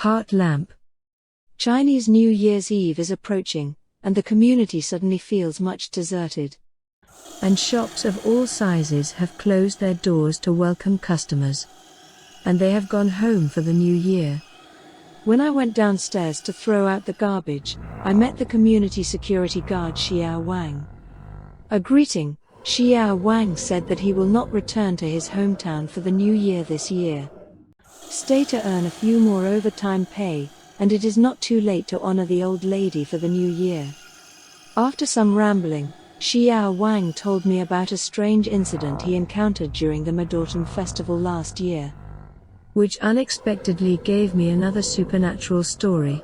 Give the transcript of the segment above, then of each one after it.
Heartlamp. Chinese New Year's Eve is approaching, and the community suddenly feels much deserted. And shops of all sizes have closed their doors to welcome customers. And they have gone home for the new year. When I went downstairs to throw out the garbage, I met the community security guard Xiao Wang. A greeting, Xiao Wang said that he will not return to his hometown for the new year this year. Stay to earn a few more overtime pay, and it is not too late to honor the old lady for the new year. After some rambling, Xiao Wang told me about a strange incident he encountered during the Mid-Autumn Festival last year, which unexpectedly gave me another supernatural story.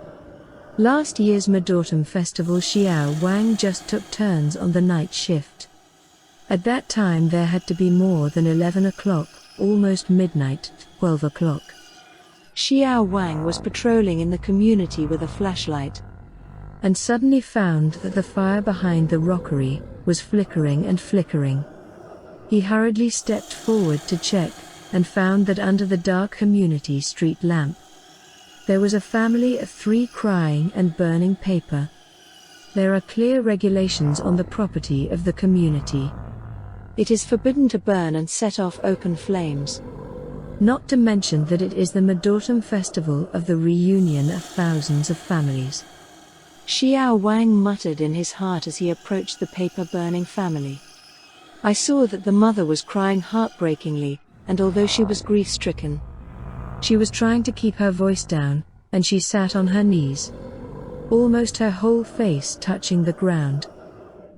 Last year's Mid-Autumn Festival, Xiao Wang just took turns on the night shift. At that time there had to be more than 11 o'clock, almost midnight, 12 o'clock. Xiao Wang was patrolling in the community with a flashlight, and suddenly found that the fire behind the rockery was flickering and flickering. He hurriedly stepped forward to check, and found that under the dark community street lamp, there was a family of 3 crying and burning paper. There are clear regulations on the property of the community. It is forbidden to burn and set off open flames. Not to mention that it is the Mid-Autumn Festival of the reunion of thousands of families. Xiao Wang muttered in his heart as he approached the paper-burning family. I saw that the mother was crying heartbreakingly, and although she was grief-stricken, she was trying to keep her voice down, and she sat on her knees, almost her whole face touching the ground.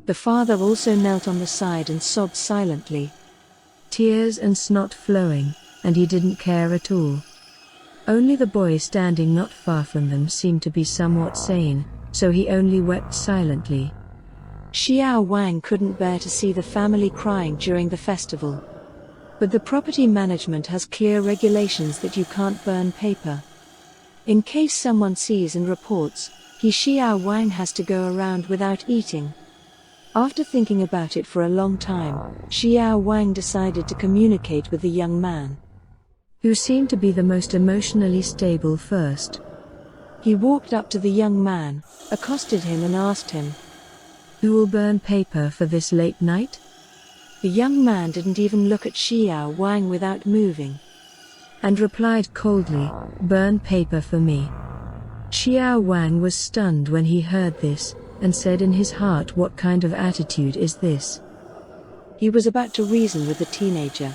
The father also knelt on the side and sobbed silently, tears and snot flowing, and he didn't care at all. Only the boy standing not far from them seemed to be somewhat sane, so he only wept silently. Xiao Wang couldn't bear to see the family crying during the festival. But the property management has clear regulations that you can't burn paper. In case someone sees and reports, Xiao Wang has to go around without eating. After thinking about it for a long time, Xiao Wang decided to communicate with the young man, who seemed to be the most emotionally stable first. He walked up to the young man, accosted him and asked him, "Who will burn paper for this late night?" The young man didn't even look at Xiao Wang without moving, and replied coldly, "Burn paper for me." Xiao Wang was stunned when he heard this, and said in his heart, "What kind of attitude is this?" He was about to reason with the teenager,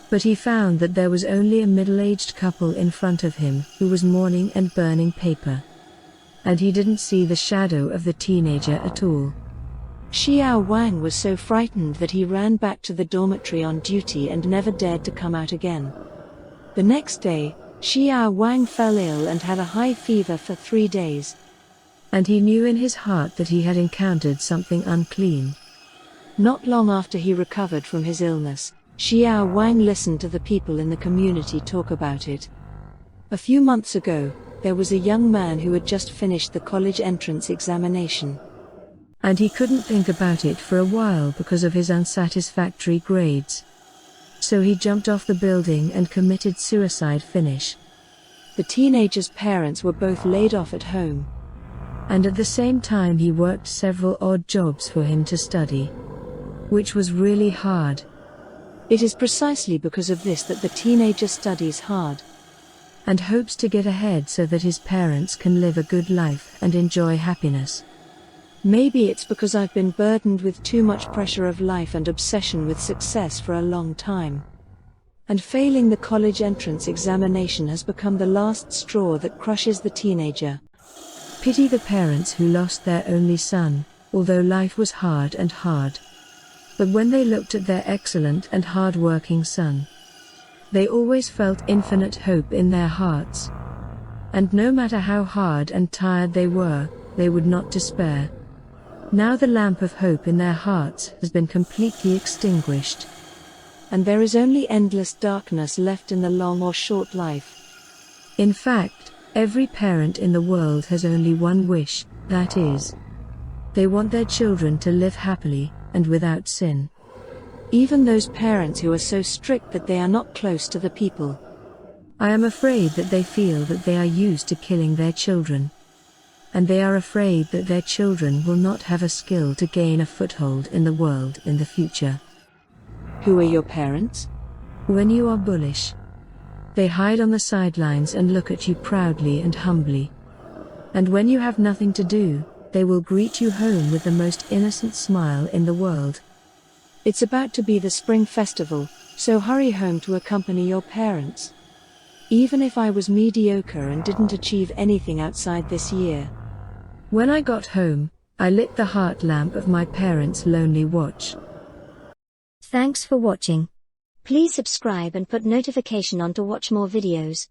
but he found that there was only a middle-aged couple in front of him who was mourning and burning paper, and he didn't see the shadow of the teenager at all. Xiao Wang was so frightened that he ran back to the dormitory on duty and never dared to come out again. The next day, Xiao Wang fell ill and had a high fever for 3 days. And he knew in his heart that he had encountered something unclean. Not long after he recovered from his illness, Xiao Wang listened to the people in the community talk about it. A few months ago, there was a young man who had just finished the college entrance examination, and he couldn't think about it for a while because of his unsatisfactory grades. So he jumped off the building and committed suicide. The teenager's parents were both laid off at home, and at the same time he worked several odd jobs for him to study, which was really hard. It is precisely because of this that the teenager studies hard, and hopes to get ahead so that his parents can live a good life and enjoy happiness. Maybe it's because I've been burdened with too much pressure of life and obsession with success for a long time, and failing the college entrance examination has become the last straw that crushes the teenager. Pity the parents who lost their only son, although life was hard and hard. But when they looked at their excellent and hard-working son, they always felt infinite hope in their hearts. And no matter how hard and tired they were, they would not despair. Now the lamp of hope in their hearts has been completely extinguished, and there is only endless darkness left in the long or short life. In fact, every parent in the world has only one wish, that is, they want their children to live happily, and without sin. Even those parents who are so strict that they are not close to the people I am afraid that they feel that they are used to killing their children. And they are afraid that their children will not have a skill to gain a foothold in the world in the future. Who are your parents? When you are bullish, they hide on the sidelines and look at you proudly and humbly. And when you have nothing to do, they will greet you home with the most innocent smile in the world. It's about to be the spring festival, so hurry home to accompany your parents. Even if I was mediocre and didn't achieve anything outside this year. When I got home, I lit the heart lamp of my parents' lonely watch. Thanks for watching. Please subscribe and put notification on to watch more videos.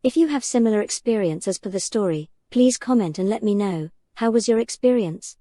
If you have similar experience as per the story, please comment and let me know. How was your experience?